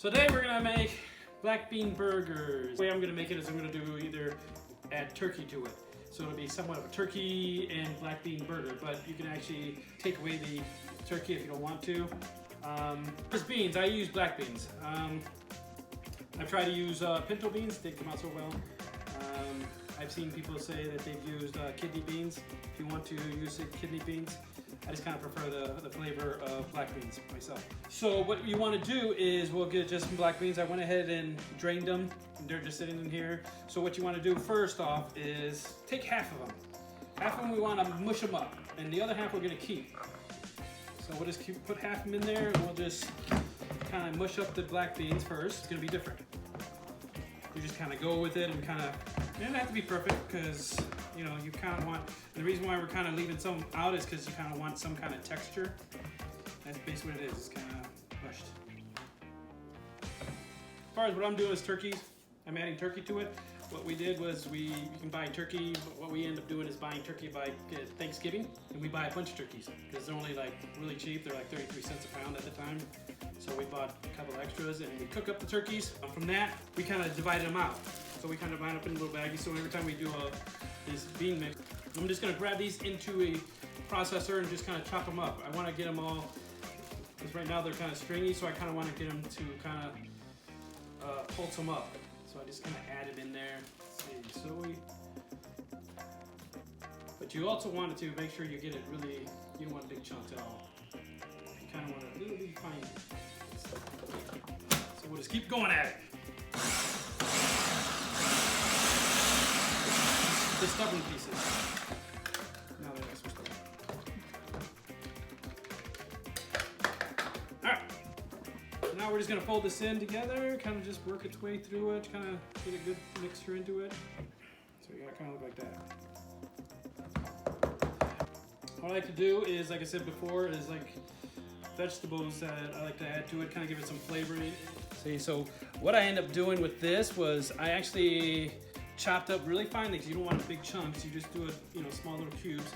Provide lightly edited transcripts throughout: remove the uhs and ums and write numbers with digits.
So today we're gonna make black bean burgers. The way I'm gonna make it is I'm gonna do either add turkey to it. So it'll be somewhat of a turkey and black bean burger, but you can actually take away the turkey if you don't want to. For beans, I use black beans. I've tried to use pinto beans, they come out so well. I've seen people say that they've used kidney beans. If you want to use kidney beans, I just kind of prefer the flavor of black beans myself. So what you want to do is we'll get just some black beans. I went ahead and drained them. They're just sitting in here. So what you want to do first off is take half of them. Half of them we want to mush them up, and the other half we're going to keep. So we'll just put half of them in there, and we'll just kind of mush up the black beans first. It's going to be different. You just kind of go with it and kind of, it doesn't have to be perfect because, you know, you kind of want, the reason why we're kind of leaving some out is because you kind of want some kind of texture. That's basically what it is, it's kind of mushed. As far as what I'm doing is turkeys, I'm adding turkey to it. What we did was you can buy turkey, but what we end up doing is buying turkey by Thanksgiving, and we buy a bunch of turkeys because they're only like really cheap, they're like 33 cents a pound at the time. So we bought a couple extras and we cook up the turkeys. From that, we kind of divided them out. So we kind of divide up in little baggies. So every time we do this bean mix, I'm just gonna grab these into a processor and just kind of chop them up. I wanna get them all, because right now they're kind of stringy, so I kind of wanna get them to kind of pulse them up. So I just kind of add it in there. Let's see, but you also want to make sure you get it really, you don't want big chunks at all. You kind of want it really fine. So we'll just keep going at it. The stubborn pieces. Now they're nice and stubborn. Alright. Now we're just going to fold this in together, kind of just work its way through it, kind of get a good mixture into it. So you got to kind of look like that. What I like to do is, like I said before, is like vegetables that I like to add to it, kind of give it some flavor. See, so what I end up doing with this was I actually chopped up really finely because you don't want big chunks. You just do it, you know, small little cubes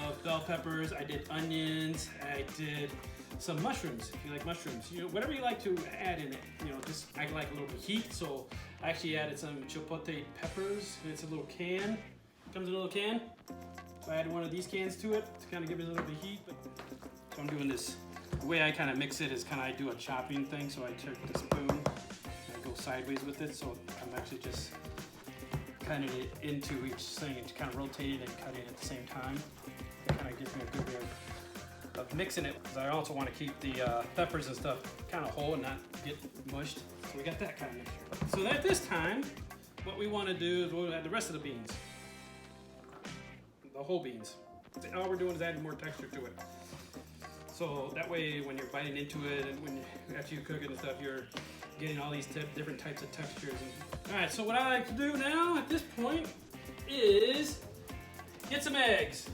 of bell peppers. I did onions. I did some mushrooms. If you like mushrooms, you know, whatever you like to add in it. You know, just I like a little bit of heat, so I actually added some chipotle peppers. It's a little can. Comes in a little can. So I added one of these cans to it to kind of give it a little bit of heat. So I'm doing this. The way I kind of mix it is kind of I do a chopping thing. So I take the spoon and I go sideways with it. So I'm actually just cutting it into each thing and kind of rotating and cutting at the same time. It kind of gives me a good way of mixing it, because I also want to keep the peppers and stuff kind of whole and not get mushed. So we got that kind of mixture. So at this time, what we want to do is we'll add the rest of the beans. The whole beans. All we're doing is adding more texture to it. So that way when you're biting into it and after you cook it and stuff, you're getting all these different types of textures. Alright, so what I like to do now at this point is get some eggs.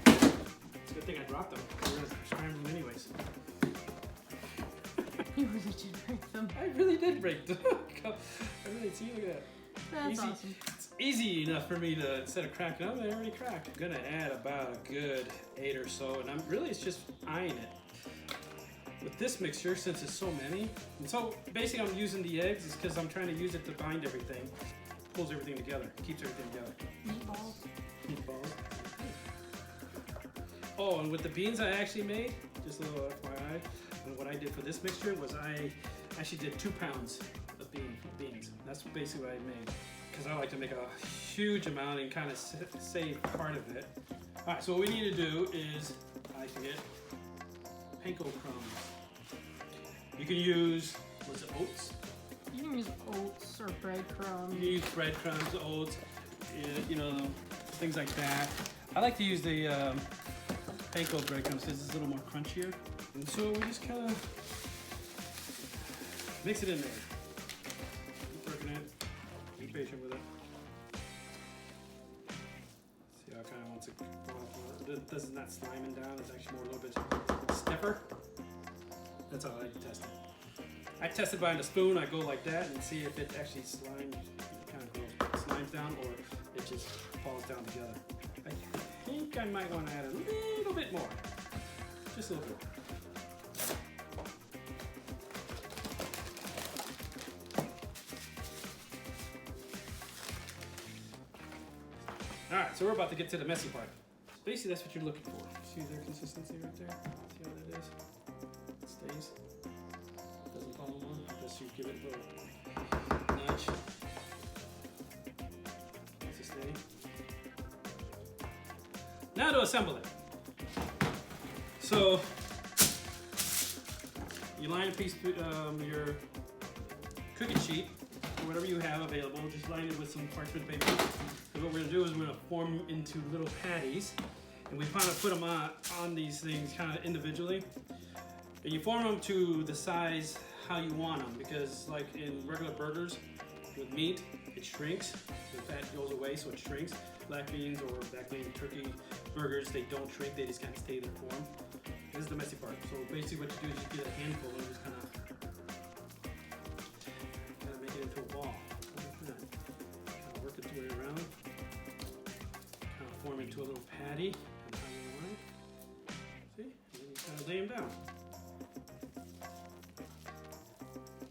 It's a good thing I dropped them. We're going to scramble them anyways. You really did break them. I really did break them. I really see, look at that. That's easy. awesome. It's easy enough for me to, instead of cracking them, they already cracked. I'm gonna add about a good 8 or so, and it's just eyeing it. With this mixture, since it's so many, and so basically I'm using the eggs is because I'm trying to use it to bind everything. Pulls everything together, keeps everything together. Meatballs. Meatballs. Oh, and with the beans I actually made, just a little FYI, and what I did for this mixture was I actually did 2 pounds of beans. That's basically what I made, because I like to make a huge amount and kind of save part of it. All right, so what we need to do is I like to get panko crumbs. You can use, what's it, oats? You can use oats or breadcrumbs. You can use breadcrumbs, oats, you know, things like that. I like to use the panko breadcrumbs because it's a little more crunchier. And so we just kind of mix it in there. Keep working it. Be patient with it. See how it kind of wants it to go off. This is not sliming down. It's actually more a little bit stiffer. That's how I like to test it. I test it by the spoon. I go like that and see if it actually kind of slimes down or it just falls down together. I think I might want to add a little bit more. Just a little bit. Alright, so we're about to get to the messy part. So basically that's what you're looking for. See their consistency right there? See how that is? It stays. It doesn't fall more. Just you give it a little nudge. It's a stay. Now to assemble it. So you line a piece your cookie sheet or whatever you have available. Just line it with some parchment paper. And what we're gonna do is we're gonna form them into little patties, and we kind of put them on these things kind of individually. And you form them to the size how you want them, because like in regular burgers with meat, it shrinks. The fat goes away, so it shrinks. Black beans or black bean turkey burgers, they don't shrink, they just kind of stay in their form. This is the messy part. So basically what you do is you get a handful and just kind of make it into a ball. Like that. Kind of work its way around. Kind of form into a little patty. See? And then you kind of lay them down.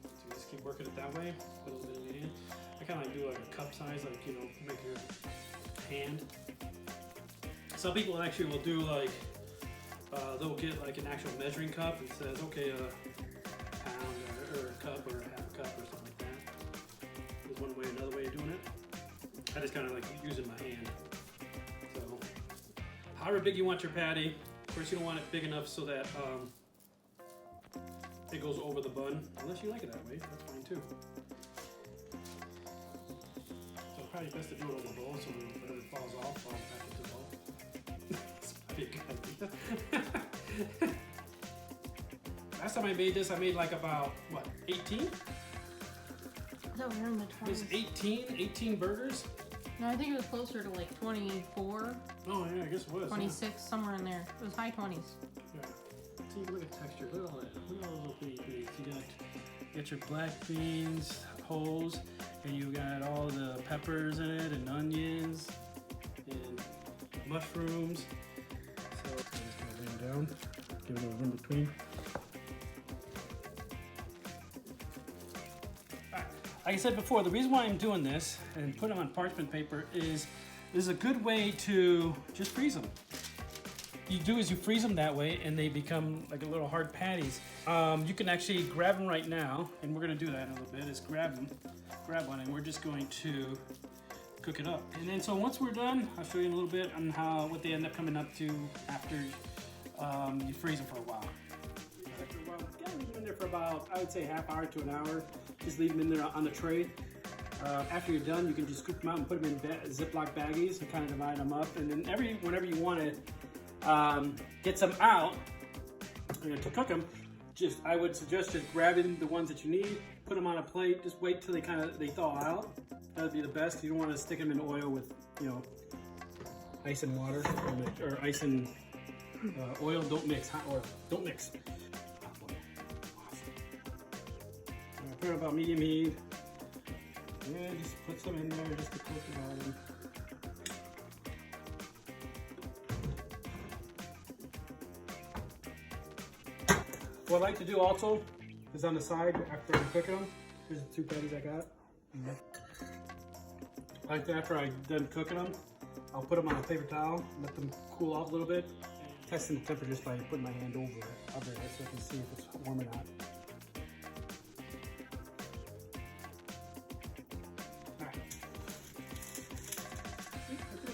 So you just keep working it that way. Put a little bit in your hand. I kind of like do like a cup size, like, you know, make your hand. Some people actually will do like, they'll get like an actual measuring cup and says, okay, a pound or a cup or a half a cup or something like that. There's one way, another way of doing it. I just kind of like using my hand. So, however big you want your patty. Of course, you don't want it big enough so that it goes over the bun, unless you like it that way. That's fine too. So probably best to do it over the bowl so whatever falls off falls back into the bowl. That's probably a good idea. Last time I made this, I made like about, what, 18? I thought we were in the It was 20s. 18 burgers? No, I think it was closer to like 24, Oh yeah, I guess it was. 26, somewhere in there. It was high 20s. Yeah. See, look at the texture. Look at all that. Look at all those little bitty beans. You got your black beans, holes, and you got all the peppers in it, and onions, and mushrooms. So I'm just gonna lay them down. Give it a little room between. Like I said before, the reason why I'm doing this and put them on parchment paper is a good way to just freeze them. You do is you freeze them that way and they become like a little hard patties. You can actually grab them right now, and we're gonna do that in a little bit, is grab one, and we're just going to cook it up. And then so once we're done, I'll show you in a little bit on what they end up coming up to after you freeze them for a while. Gotta leave them in there for about, I would say, half hour to an hour. Just leave them in there on the tray. After you're done, you can just scoop them out and put them in Ziploc baggies and kind of divide them up. And then whenever you want to get some out to cook them, I would suggest just grabbing the ones that you need, put them on a plate. Just wait till they thaw out. That would be the best. You don't want to stick them in oil with, you know, ice and water or ice and oil. Don't mix. Hot oil. Don't mix. Put it about medium heat. Yeah, just put some in there just to cook it on. What I like to do also is on the side after I'm cooking them. Here's the 2 patties I got. Like after I'm done cooking them, I'll put them on a paper towel, let them cool off a little bit. Testing the temperature just by putting my hand over it so I can see if it's warm or not.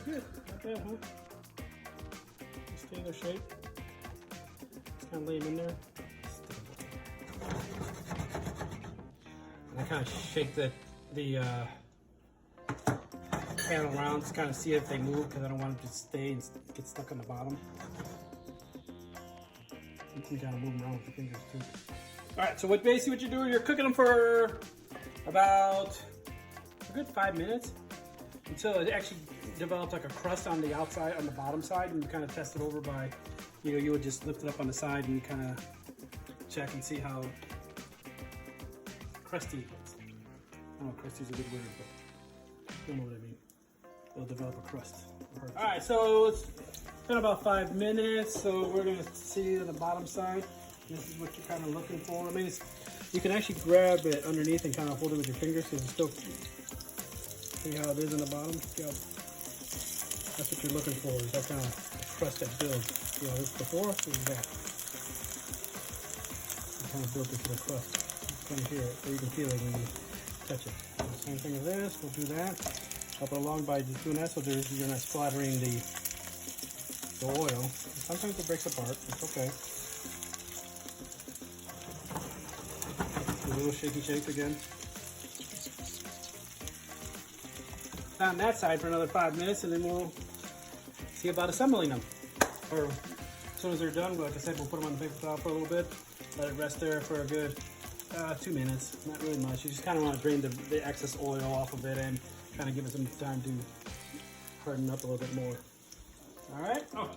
Good. Not bad, huh? Stay in their shape. Just kind of lay them in there. And I kind of shake the pan around to kind of see if they move, because I don't want them to stay and get stuck on the bottom. You can kind of move them around with your fingers too. All right, so basically what you do, you're cooking them for about a good 5 minutes until it actually develops like a crust on the outside, on the bottom side, and you kind of test it over by, you know, you would just lift it up on the side and you kind of check and see how crusty it gets. I don't know if crusty is a good word, but you know what I mean. It'll develop a crust. All right, so it's been about 5 minutes, so we're gonna see the bottom side. This is what you're kind of looking for. I mean, you can actually grab it underneath and kind of hold it with your fingers, so you still see how it is in the bottom. See how, that's what you're looking for, is that kind of crust that builds. You know, this before, this is that. It kind of built into the crust. You can hear it, or you can feel it when you touch it. Same thing as this, we'll do that. Help it along by just doing that so you're not splattering the oil. Sometimes it breaks apart, it's okay. A little shaky shakes again. On that side for another 5 minutes, and then we'll see about assembling them. Or as soon as they're done, like I said, we'll put them on the paper towel for a little bit, let it rest there for a good 2 minutes. Not really much. You just kind of want to drain the excess oil off of it and kind of give it some time to harden up a little bit more. All right. Oh. All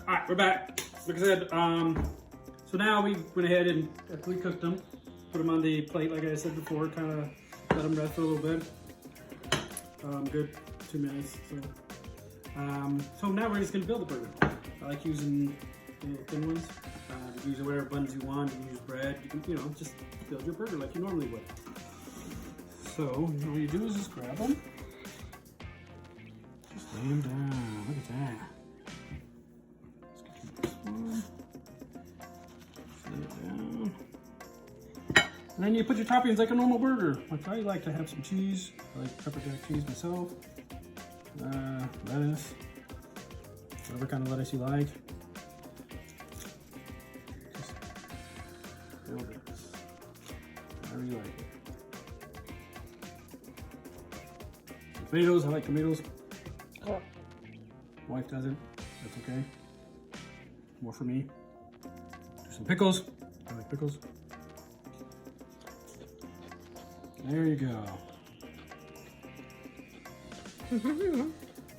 right, we're back. Like I said, so now we went ahead and we cooked them. Put them on the plate, like I said before, kind of let them rest for a little bit. Good 2 minutes. So now we're just gonna build the burger. I like using little thin ones. You can use whatever buns you want. You can use bread. You can, just build your burger like you normally would. So all you do is just grab them. Just lay them down. Look at that. Let's get this one. Just lay it down. And then you put your toppings like a normal burger. Like I like to have some cheese. I like pepper jack cheese myself. Lettuce. Whatever kind of lettuce you like. Just build it. However you like it. Tomatoes, I like tomatoes. Wife doesn't. That's okay. More for me. Do some pickles. I like pickles. There you go.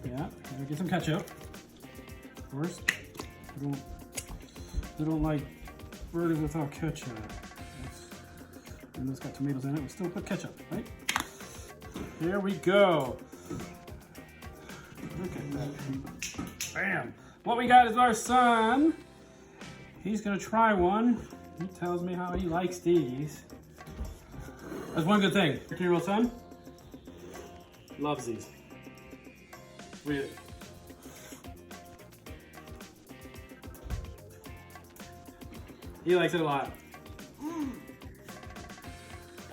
Yeah, get some ketchup. Of course. They don't like burgers without ketchup. And it's got tomatoes in it. We still put ketchup, right? Here we go. Look at that. Bam. What we got is our son. He's gonna try one. He tells me how he likes these. That's one good thing. Your 10-year-old son loves these. Really. He likes it a lot.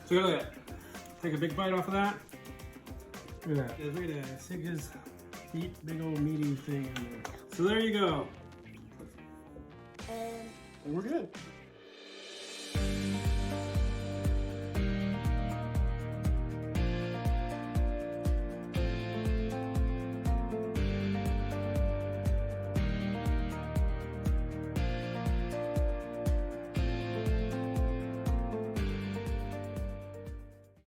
So look at that. Take a big bite off of that. Look at that. Look at that. Stick his deep, big old meaty thing in there. So there you go. And we're good.